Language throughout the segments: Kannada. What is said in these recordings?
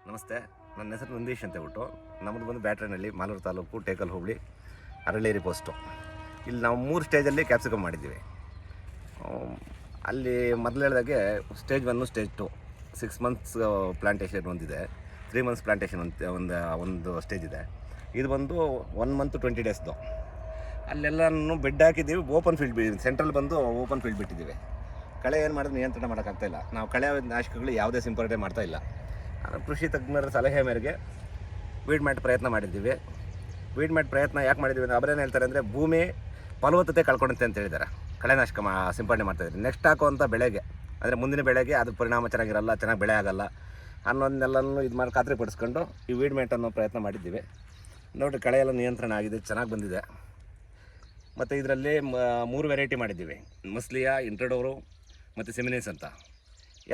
ನಮಸ್ತೆ, ನನ್ನ ಹೆಸರು ನಂದೀಶ್ ಅಂತ ಹೇಳ್ಬಿಟ್ಟು. ನಮ್ಮದು ಬಂದು ಬ್ಯಾಟ್ರನಹಳ್ಳಿ, ಮಾಲೂರು ತಾಲೂಕು, ಟೇಕಲ್ ಹೋಬಳಿ, ಅರಳೇರಿ ಪೋಸ್ಟು. ಇಲ್ಲಿ ನಾವು 3 ಸ್ಟೇಜಲ್ಲಿ ಕ್ಯಾಪ್ಸಿಕಮ್ ಮಾಡಿದ್ದೀವಿ. ಅಲ್ಲಿ ಮೊದಲು ಹೇಳಿದಾಗೆ ಸ್ಟೇಜ್ 1, ಸ್ಟೇಜ್ 2, 6 ಮಂತ್ಸ್ ಪ್ಲಾಂಟೇಷನ್ ಒಂದಿದೆ, 3 ಮಂತ್ಸ್ ಪ್ಲಾಂಟೇಷನ್ ಒಂದು ಸ್ಟೇಜ್ ಇದೆ. ಇದು ಬಂದು 1 ಮಂತ್ 20 ಡೇಸ್ದು. ಅಲ್ಲೆಲ್ಲನೂ ಬೆಡ್ ಹಾಕಿದ್ದೀವಿ. ಓಪನ್ ಫೀಲ್ಡ್ ಸೆಂಟ್ರಲ್ ಬಂದು ಓಪನ್ ಫೀಲ್ಡ್ ಬಿಟ್ಟಿದ್ದೀವಿ. ಕಳೆ ಏನು ಮಾಡಿದ್ರೆ ನಿಯಂತ್ರಣ ಮಾಡೋಕ್ಕಾಗ್ತಾಯಿಲ್ಲ. ನಾವು ಕಳೆ ನಾಶಕಗಳು ಯಾವುದೇ ಸಿಂಪರಣೆ ಮಾಡ್ತಾಯಿಲ್ಲ. ಕೃಷಿ ತಜ್ಞರ ಸಲಹೆ ಮೇರೆಗೆ ವೀಡ್ ಮ್ಯಾಟ್ ಪ್ರಯತ್ನ ಮಾಡಿದ್ದೀವಿ. ವೀಡ್ ಮ್ಯಾಟ್ ಪ್ರಯತ್ನ ಯಾಕೆ ಮಾಡಿದ್ದೀವಿ ಅಂದರೆ ಅವರೇನು ಹೇಳ್ತಾರೆ ಅಂದರೆ ಭೂಮಿ ಫಲವತ್ತತೆ ಕಳ್ಕೊಳುತ್ತೆ ಅಂತ ಹೇಳಿದ್ದಾರೆ. ಕಳೆನಾಶಕ ಸಿಂಪರಣೆ ಮಾಡ್ತಾಯಿದ್ದಾರೆ. ನೆಕ್ಸ್ಟ್ ಹಾಕುವಂಥ ಬೆಳೆಗೆ ಅಂದರೆ ಮುಂದಿನ ಬೆಳೆಗೆ ಅದು ಪರಿಣಾಮ ಚೆನ್ನಾಗಿರಲ್ಲ, ಚೆನ್ನಾಗಿ ಬೆಳೆ ಆಗಲ್ಲ ಅನ್ನೋದನ್ನೆಲ್ಲನೂ ಇದು ಮಾಡಿ ಖಾತ್ರಿಪಡಿಸ್ಕೊಂಡು ಈ ವೀಡ್ ಮ್ಯಾಟ್ ಅನ್ನೋ ಪ್ರಯತ್ನ ಮಾಡಿದ್ದೀವಿ. ನೋಡಿರಿ, ಕಳೆ ಎಲ್ಲ ನಿಯಂತ್ರಣ ಆಗಿದೆ, ಚೆನ್ನಾಗಿ ಬಂದಿದೆ. ಮತ್ತು ಇದರಲ್ಲಿ 3 ವೆರೈಟಿ ಮಾಡಿದ್ದೀವಿ: ಮಸ್ಲಿಯಾ, ಇಂಟ್ರಡೋರು ಮತ್ತು ಸೆಮಿನಿಸ್ ಅಂತ.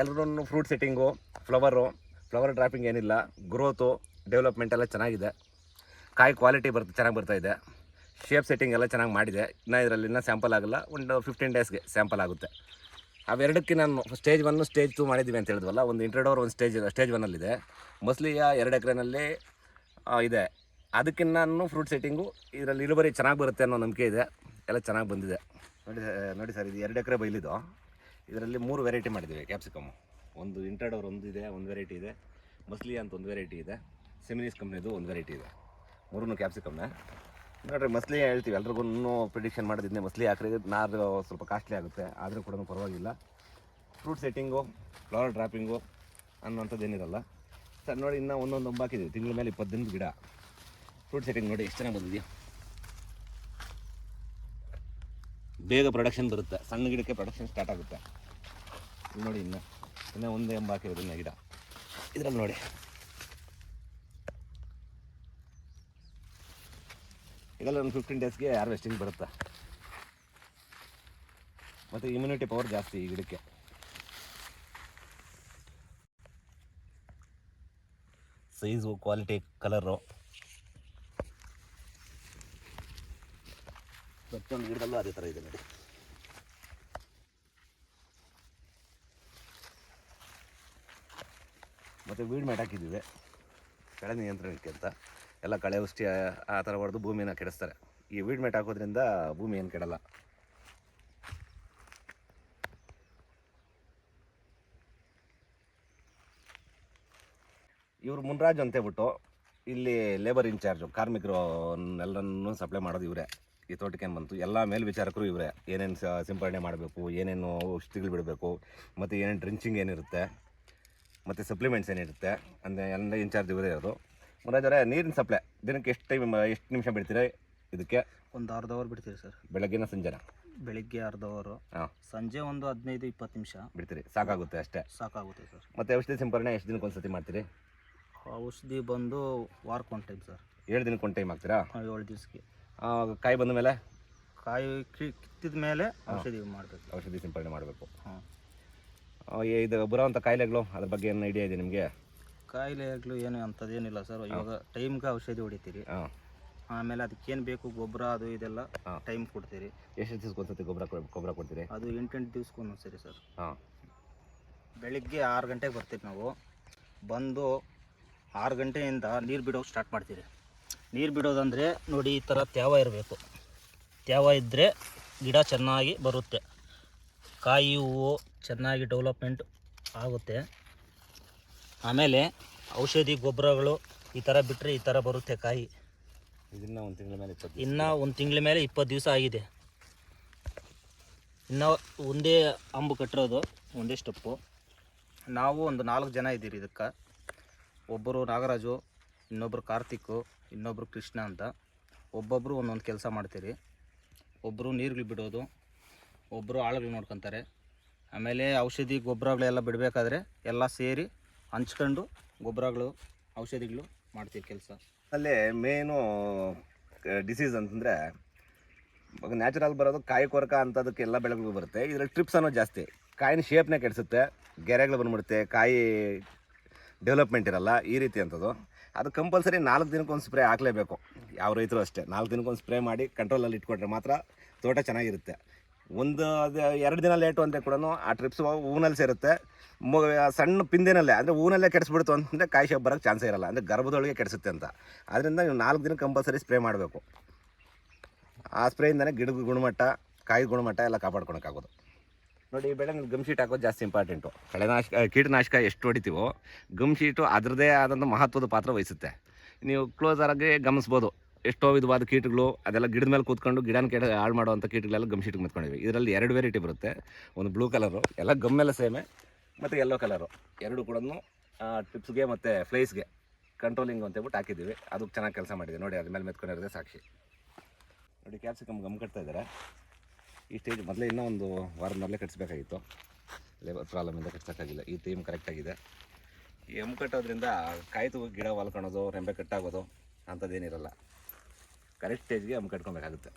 ಎಲ್ಲರೂ ಫ್ರೂಟ್ ಸೆಟ್ಟಿಂಗು, ಫ್ಲವರ್ ಡ್ರಾಪಿಂಗ್ ಏನಿಲ್ಲ, ಗ್ರೋತು, ಡೆವಲಪ್ಮೆಂಟ್ ಎಲ್ಲ ಚೆನ್ನಾಗಿದೆ. ಕಾಯಿ ಕ್ವಾಲಿಟಿ ಚೆನ್ನಾಗಿ ಬರ್ತಾಯಿದೆ. ಶೇಪ್ ಸೆಟ್ಟಿಂಗ್ ಎಲ್ಲ ಚೆನ್ನಾಗಿ ಮಾಡಿದೆ. ಇದರಲ್ಲಿ ಸ್ಯಾಂಪಲ್ ಆಗಲ್ಲ, ಒಂದು 15 ಡೇಸ್ಗೆ ಸ್ಯಾಂಪಲ್ ಆಗುತ್ತೆ. ಅವೆರಡಕ್ಕೆ ನಾನು ಸ್ಟೇಜ್ 1, ಸ್ಟೇಜ್ 2 ಮಾಡಿದ್ದೀವಿ ಅಂತ ಹೇಳಿದ್ವಲ್ಲ. ಒಂದು ಇಂಟ್ರಡೋರ್, ಒಂದು ಸ್ಟೇಜ್ 1ಅಲ್ಲಿದೆ. ಮಸ್ಲಿಯಾ 2 ಎಕರೆನಲ್ಲಿ ಇದೆ. ಅದಕ್ಕೆ ನಾನು ಫ್ರೂಟ್ ಸೆಟ್ಟಿಂಗು ಇದರಲ್ಲಿ ಇಳುವರಿ ಚೆನ್ನಾಗಿ ಬರುತ್ತೆ ಅನ್ನೋ ನಂಬಿಕೆ ಇದೆ. ಎಲ್ಲ ಚೆನ್ನಾಗಿ ಬಂದಿದೆ. ನೋಡಿ ಸರ್, ಇದು 2 ಎಕರೆ ಬೈಲಿದ್ದು. ಇದರಲ್ಲಿ 3 ವೆರೈಟಿ ಮಾಡಿದ್ದೀವಿ ಕ್ಯಾಪ್ಸಿಕಮ್ಮು. ಒಂದು ಇಂಟ್ರಡೋರ್ ಒಂದು ವೆರೈಟಿ ಇದೆ, ಮಸ್ಲಿಯಾ ಅಂತ ಒಂದು ವೆರೈಟಿ ಇದೆ, ಸೆಮಿನಿಸ್ ಕಂಪ್ನಿದು ಒಂದು ವೆರೈಟಿ ಇದೆ. 3 ಕ್ಯಾಪ್ಸಿಕಮ್ನ ನೋಡಿರಿ. ಮಸ್ಲಿಯಾ ಹೇಳ್ತೀವಿ ಎಲ್ರಿಗೂ ಪ್ರಿಡಿಕ್ಷನ್ ಮಾಡೋದಿದ್ದೆ. ಮಸ್ಲಿಯಾ ಹಾಕಿದ್ರೆ ನಾರು ಸ್ವಲ್ಪ ಕಾಸ್ಟ್ಲಿ ಆಗುತ್ತೆ, ಆದರೂ ಕೂಡ ಪರವಾಗಿಲ್ಲ. ಫ್ರೂಟ್ ಸೆಟ್ಟಿಂಗು, ಫ್ಲವರ್ ಡ್ರಾಪಿಂಗು ಅನ್ನೋಂಥದ್ದು ಏನಿರಲ್ಲ ಸರ್. ನೋಡಿ, ಇನ್ನೂ ಒಂದೊಂದು ಹಾಕಿದ್ದೀವಿ. ತಿಂಗಳ ಮೇಲೆ 20 ದಿನದ ಗಿಡ. ಫ್ರೂಟ್ ಸೆಟ್ಟಿಂಗ್ ನೋಡಿ ಎಷ್ಟು ಚೆನ್ನಾಗಿ ಬಂದಿದೆಯಾ. ಬೇಗ ಪ್ರೊಡಕ್ಷನ್ ಬರುತ್ತೆ. ಸಣ್ಣ ಗಿಡಕ್ಕೆ ಪ್ರೊಡಕ್ಷನ್ ಸ್ಟಾರ್ಟ್ ಆಗುತ್ತೆ. ನೋಡಿ, ಇನ್ನೂ ಒಂದು ಹಾಕಿರೋದು ಗಿಡ. ಇದರಲ್ಲಿ ನೋಡಿ, ಇದೆಲ್ಲ ಒಂದು 15 ಡೇಸ್ಗೆ ಹಾರ್ವೆಸ್ಟಿಂಗ್ ಬರುತ್ತೆ. ಮತ್ತು ಇಮ್ಯುನಿಟಿ ಪವರ್ ಜಾಸ್ತಿ ಈ ಗಿಡಕ್ಕೆ. ಸೈಜು, ಕ್ವಾಲಿಟಿ, ಕಲರು ಪ್ರತಿಯೊಂದು ಗಿಡದಲ್ಲೂ ಅದೇ ಥರ ಇದೆ ನೋಡಿ. ಮತ್ತು ವೀಡ್ ಮ್ಯಾಟ್ ಹಾಕಿದ್ದೀವಿ ಕಳೆ ನಿಯಂತ್ರಣಕ್ಕೆ ಅಂತ. ಎಲ್ಲ ಕಳೆ ಔಷಧಿ ಆ ಥರ ಹೊಡೆದು ಭೂಮಿನ ಕೆಡಿಸ್ತಾರೆ. ಈ ವೀಡ್ ಮ್ಯಾಟ್ ಹಾಕೋದ್ರಿಂದ ಭೂಮಿ ಏನು ಕೆಡಲ್ಲ. ಇವರು ಮುನ್ರಾಜ್ ಅಂತೇಳ್ಬಿಟ್ಟು ಇಲ್ಲಿ ಲೇಬರ್ ಇನ್ಚಾರ್ಜು, ಕಾರ್ಮಿಕರು ಎಲ್ಲರನ್ನೂ ಸಪ್ಲೈ ಮಾಡೋದು ಇವರೇ. ಈ ತೋಟಕ್ಕೆ ಏನು ಬಂತು ಎಲ್ಲ ಮೇಲ್ವಿಚಾರಕರು ಇವರೇ. ಏನೇನು ಸಿಂಪರಣೆ ಮಾಡಬೇಕು, ಏನೇನು ಔಷಧಿಗಳು ಬಿಡಬೇಕು, ಮತ್ತು ಏನೇನು ಡ್ರಿಂಚಿಂಗ್ ಏನಿರುತ್ತೆ, ಮತ್ತು ಸಪ್ಲಿಮೆಂಟ್ಸ್ ಏನಿರುತ್ತೆ ಅಂದರೆ ಎಲ್ಲ ಇನ್ಚಾರ್ಜ್ ಇವರೇ ಅವರು. ಮುರಾಜ್ ಅವರೇ, ನೀರಿನ ಸಪ್ಲೈ ದಿನಕ್ಕೆ ಎಷ್ಟು ನಿಮಿಷ ಬಿಡ್ತೀರಾ ಇದಕ್ಕೆ? ಒಂದು ಅರ್ಧ ಅವರ್ ಬಿಡ್ತೀರಿ ಸರ್. ಬೆಳಗ್ಗೆನ ಸಂಜೆನ? ಬೆಳಿಗ್ಗೆ ಅರ್ಧ ಅವರು, ಸಂಜೆ ಒಂದು 15-20 ನಿಮಿಷ ಬಿಡ್ತೀರಿ. ಸಾಕಾಗುತ್ತೆ? ಅಷ್ಟೇ ಸಾಕಾಗುತ್ತೆ ಸರ್. ಮತ್ತು ಔಷಧಿ ಸಿಂಪರಣೆ ಎಷ್ಟು ದಿನಕ್ಕೆ ಒಂದ್ಸತಿ ಮಾಡ್ತೀರಿ? ಔಷಧಿ ಬಂದು ವಾರಕ್ಕೆ ಒಂದು ಟೈಮ್ ಸರ್. 7 ದಿನಕ್ಕೆ ಒಂದು ಟೈಮ್ ಹಾಕ್ತೀರಾ? 7 ದಿವಸಕ್ಕೆ. ಕಾಯಿ ಬಂದ ಮೇಲೆ, ಕಾಯಿ ಕಿತ್ತಿದ ಮೇಲೆ ಔಷಧಿ ಮಾಡಬೇಕು, ಔಷಧಿ ಸಿಂಪರಣೆ ಮಾಡಬೇಕು. ಹಾಂ. ಇದು ಬರೋವಂಥ ಕಾಯಿಲೆಗಳು ಅದ್ರ ಬಗ್ಗೆ ಏನು ಐಡಿಯಾ ಇದೆ ನಿಮಗೆ? ಕಾಯಿಲೆಗಳು ಏನು ಅಂಥದ್ದೇನಿಲ್ಲ ಸರ್. ಇವಾಗ ಟೈಮ್ಗೆ ಔಷಧಿ ಹೊಡಿತೀರಿ. ಆಮೇಲೆ ಅದಕ್ಕೇನು ಬೇಕು ಗೊಬ್ಬರ ಅದು ಇದೆಲ್ಲ ಟೈಮ್ ಕೊಡ್ತೀರಿ. ಎಷ್ಟು ದಿವ್ಸಕ್ಕೆ ಒಂದ್ಸತಿ ಗೊಬ್ಬರ ಕೊಡ್ತೀರಿ? ಅದು 8-8 ದಿವ್ಸಕ್ಕೆ ಒಂದೊಂದು ಸರಿ ಸರ್. ಹಾಂ. ಬೆಳಿಗ್ಗೆ 6 ಗಂಟೆಗೆ ಬರ್ತೀವಿ ನಾವು. ಬಂದು 6 ಗಂಟೆಯಿಂದ ನೀರು ಬಿಡೋಕೆ ಸ್ಟಾರ್ಟ್ ಮಾಡ್ತೀರಿ. ನೀರು ಬಿಡೋದಂದರೆ ನೋಡಿ, ಈ ಥರ ತ್ಯಾವ ಇರಬೇಕು. ತ್ಯಾವ ಇದ್ದರೆ ಗಿಡ ಚೆನ್ನಾಗಿ ಬರುತ್ತೆ, ಕಾಯಿ ಹೂವು ಚೆನ್ನಾಗಿ ಡೆವಲಪ್ಮೆಂಟ್ ಆಗುತ್ತೆ. ಆಮೇಲೆ ಔಷಧಿ ಗೊಬ್ಬರಗಳು ಈ ಥರ ಬಿಟ್ಟರೆ ಈ ಥರ ಬರುತ್ತೆ ಕಾಯಿ. ಇದನ್ನು ಒಂದು ತಿಂಗಳ ಮೇಲೆ ಇನ್ನೂ ಒಂದು ತಿಂಗಳ ಮೇಲೆ 20 ದಿವಸ ಆಗಿದೆ. ಇನ್ನೂ ಒಂದೇ ಅಂಬು ಕಟ್ಟಿರೋದು, ಒಂದೇ ಸ್ಟೆಪ್ಪು. ನಾವು ಒಂದು 4 ಜನ ಇದ್ದೀರಿ ಇದಕ್ಕೆ. ಒಬ್ಬರು ನಾಗರಾಜು, ಇನ್ನೊಬ್ಬರು ಕಾರ್ತಿಕ್, ಇನ್ನೊಬ್ಬರು ಕೃಷ್ಣ ಅಂತ. ಒಬ್ಬೊಬ್ಬರು ಒಂದೊಂದು ಕೆಲಸ ಮಾಡ್ತೀರಿ. ಒಬ್ಬರು ನೀರುಗಳು ಬಿಡೋದು, ಒಬ್ಬರು ಆಳುಗಳು ನೋಡ್ಕೊತಾರೆ. ಆಮೇಲೆ ಔಷಧಿ ಗೊಬ್ಬರಗಳೆಲ್ಲ ಬಿಡಬೇಕಾದ್ರೆ ಎಲ್ಲ ಸೇರಿ ಹಂಚ್ಕೊಂಡು ಗೊಬ್ಬರಗಳು ಔಷಧಿಗಳು ಮಾಡ್ತೀವಿ ಕೆಲಸ. ಅಲ್ಲೇ ಮೇನು ಡಿಸೀಸ್ ಅಂತಂದರೆ ನ್ಯಾಚುರಲ್ ಬರೋದು ಕಾಯಿ ಕೊರಕ ಅಂಥದಕ್ಕೆ ಎಲ್ಲ ಬೆಳೆಗಳಿಗೂ ಬರುತ್ತೆ. ಇದರಲ್ಲಿ ಟ್ರಿಪ್ಸ್ ಅನ್ನೋದು ಜಾಸ್ತಿ. ಕಾಯಿನ ಶೇಪ್ನೇ ಕೆಡಿಸುತ್ತೆ, ಗೆರೆಗಳು ಬಂದ್ಬಿಡುತ್ತೆ, ಕಾಯಿ ಡೆವಲಪ್ಮೆಂಟ್ ಇರಲ್ಲ, ಈ ರೀತಿ ಅಂಥದ್ದು. ಅದು ಕಂಪಲ್ಸರಿ 4 ದಿನಕ್ಕೊಂದು ಸ್ಪ್ರೇ ಹಾಕಲೇಬೇಕು. ಯಾವ ರೈತರು ಅಷ್ಟೇ 4 ದಿನಕ್ಕೊಂದು ಸ್ಪ್ರೇ ಮಾಡಿ ಕಂಟ್ರೋಲಲ್ಲಿ ಇಟ್ಕೊಂಡ್ರೆ ಮಾತ್ರ ತೋಟ ಚೆನ್ನಾಗಿರುತ್ತೆ. ಅದು 2 ದಿನ ಲೇಟು ಅಂತ ಕೂಡ ಆ ಟ್ರಿಪ್ಸ್ ಹೂನಲ್ಲಿ ಸೇರುತ್ತೆ. ಸಣ್ಣ ಪಿಂದೆನಲ್ಲೇ ಅಂದರೆ ಹೂನಲ್ಲೇ ಕೆಡಿಸ್ಬಿಡ್ತು ಅಂತಂದರೆ ಕಾಯಿ ಶೇಪ್ ಬರೋಕ್ಕೆ ಚಾನ್ಸೇ ಇರಲ್ಲ, ಅಂದರೆ ಗರ್ಭದೊಳಗೆ ಕೆಡಿಸುತ್ತೆ ಅಂತ. ಆದ್ದರಿಂದ ನೀವು 4 ದಿನ ಕಂಪಲ್ಸರಿ ಸ್ಪ್ರೇ ಮಾಡಬೇಕು. ಆ ಸ್ಪ್ರೇಯಿಂದನೇ ಗಿಡದ ಗುಣಮಟ್ಟ, ಕಾಯಿ ಗುಣಮಟ್ಟ ಎಲ್ಲ ಕಾಪಾಡ್ಕೊಳಕ್ಕಾಗೋದು. ನೋಡಿ, ಈ ಬೆಳೆ ಗಮ್ ಶೀಟ್ ಹಾಕೋದು ಜಾಸ್ತಿ ಇಂಪಾರ್ಟೆಂಟು. ಕೀಟನಾಶಕ ಎಷ್ಟು ಹೊಡಿತೀವೋ ಗಮ್ ಶೀಟು ಅದರದೇ ಆದಂಥ ಮಹತ್ವದ ಪಾತ್ರ ವಹಿಸುತ್ತೆ. ನೀವು ಕ್ಲೋಸರಾಗಿ ಗಮನಿಸ್ಬೋದು, ಎಷ್ಟೋ ವಿಧವಾದ ಕೀಟಗಳು ಅದೆಲ್ಲ ಗಿಡದ ಮೇಲೆ ಕೂತ್ಕೊಂಡು ಗಿಡನ ಹಾಳು ಮಾಡುವಂಥ ಕೀಟಗಳೆಲ್ಲ ಗಮ್ ಶೀಟಿಗೆ ಮೆತ್ಕೊಂಡಿವೆ. ಇದರಲ್ಲಿ 2 ವೆರೈಟಿ ಬರುತ್ತೆ, ಒಂದು ಬ್ಲೂ ಕಲರು, ಎಲ್ಲ ಗಮ್ಮೆಲ್ಲ ಸೇಮೆ, ಮತ್ತು ಯೆಲ್ಲೋ ಕಲರು. ಎರಡು ಕೂಡ ಟಿಪ್ಸ್ಗೆ ಮತ್ತು ಫ್ಲೈಸ್ಗೆ ಕಂಟ್ರೋಲಿಂಗ್ ಅಂತೇಳ್ಬಿಟ್ಟು ಹಾಕಿದ್ದೀವಿ. ಅದಕ್ಕೆ ಚೆನ್ನಾಗಿ ಕೆಲಸ ಮಾಡಿದೆ. ನೋಡಿ, ಅದ್ರ ಮೇಲೆ ಮೆತ್ಕೊಂಡಿರೋದೇ ಸಾಕ್ಷಿ. ನೋಡಿ, ಕ್ಯಾಪ್ಸಿಕಮ್ ಗಮ್ ಕಟ್ತಾ ಇದ್ದಾರೆ. ಈ ಸ್ಟೇಜ್ ಮೊದಲೇ ಇನ್ನೂ ಒಂದು ವಾರದ ಮೊದಲೇ ಕಟ್ಸ್ಬೇಕಾಗಿತ್ತು, ಲೇಬರ್ ಪ್ರಾಬ್ಲಮಿಂದ ಕಟ್ಸೋಕ್ಕಾಗಿಲ್ಲ. ಈ ಟೈಮ್ ಕರೆಕ್ಟಾಗಿದೆ. ಈ ಎಮ್ಮು ಕಟ್ಟೋದ್ರಿಂದ ಕಾಯ್ತು ಗಿಡ ಹೊಲ್ಕೊಳೋದು, ರೆಂಬೆ ಕಟ್ಟಾಗೋದು ಅಂಥದ್ದೇನಿರಲ್ಲ. Correct ಸ್ಟೇಜ್ಗೆ M ಕಟ್ಕೊಬೇಕಾಗುತ್ತೆ.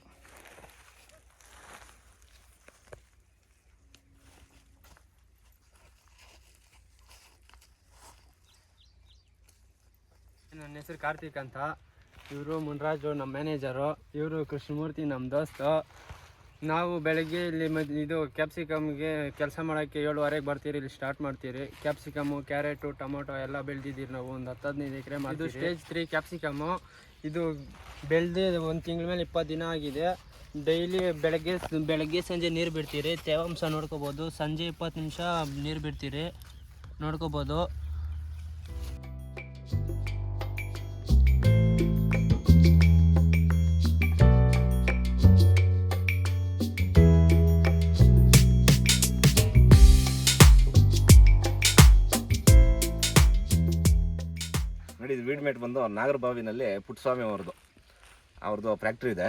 ನನ್ನ ಹೆಸರು ಕಾರ್ತಿಕ್ ಅಂತ. ಇವರು ಮುನ್ರಾಜು ನಮ್ಮ ಮ್ಯಾನೇಜರು, ಇವರು ಕೃಷ್ಣಮೂರ್ತಿ ನಮ್ಮ ದೋಸ್ತು. ನಾವು ಬೆಳಗ್ಗೆ ಇಲ್ಲಿ ಇದು ಕ್ಯಾಪ್ಸಿಕಮ್ಗೆ ಕೆಲಸ ಮಾಡೋಕ್ಕೆ 7:15ಗೆ ಬರ್ತೀರಿ, ಇಲ್ಲಿ ಸ್ಟಾರ್ಟ್ ಮಾಡ್ತೀರಿ. ಕ್ಯಾಪ್ಸಿಕಮ್ಮು, ಕ್ಯಾರೆಟು, ಟೊಮೊಟೊ ಎಲ್ಲ ಬೆಳೆದಿದ್ದೀರಿ ನಾವು. ಒಂದು 10-15 ಎಕರೆ ಇದು ಸ್ಟೇಜ್ 3 ಕ್ಯಾಪ್ಸಿಕಮ್ಮು. ಇದು ಬೆಳೆದು 1 ತಿಂಗಳ ಮೇಲೆ 20 ದಿನ ಆಗಿದೆ. ಡೈಲಿ ಬೆಳಗ್ಗೆ ಸಂಜೆ ನೀರು ಬಿಡ್ತೀರಿ, ತೇವಾಂಶ ನೋಡ್ಕೋಬೋದು. ಸಂಜೆ 20 ನಿಮಿಷ ನೀರು ಬಿಡ್ತೀರಿ, ನೋಡ್ಕೋಬೋದು. ನೋಡಿ, ಇದು ವೀಡ್ ಮೇಟ್ ಬಂದು ನಾಗರಬಾವಿನಲ್ಲಿ ಪುಟ್ಟಸ್ವಾಮಿ ಅವ್ರದ್ದು ಫ್ಯಾಕ್ಟ್ರಿ ಇದೆ,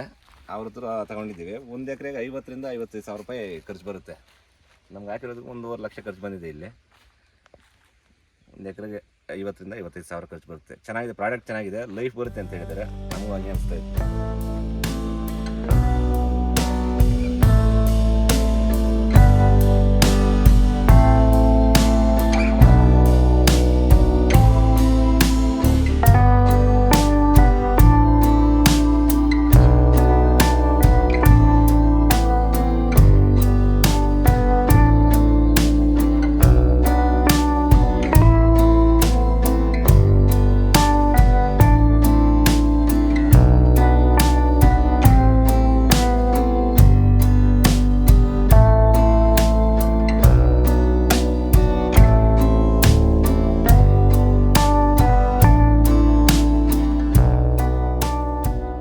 ಅವ್ರ ಹತ್ರ ತಗೊಂಡಿದ್ದೀವಿ. 1 ಎಕರೆಗೆ 50,000 ರಿಂದ 55,000 ರೂಪಾಯಿ ಖರ್ಚು ಬರುತ್ತೆ. ನಮ್ಗೆ ಹಾಕಿರೋದಕ್ಕೆ 1.5 ಲಕ್ಷ ಖರ್ಚು ಬಂದಿದೆ. ಇಲ್ಲಿ 1 ಎಕರೆಗೆ 50,000 ರಿಂದ 55,000 ಖರ್ಚು ಬರುತ್ತೆ. ಚೆನ್ನಾಗಿದೆ, ಪ್ರಾಡಕ್ಟ್ ಚೆನ್ನಾಗಿದೆ, ಲೈಫ್ ಬರುತ್ತೆ ಅಂತ ಹೇಳಿದ್ದಾರೆ. ನಮಗೂ ಹಂಗೆ ಅನಿಸ್ತಾ ಇತ್ತು.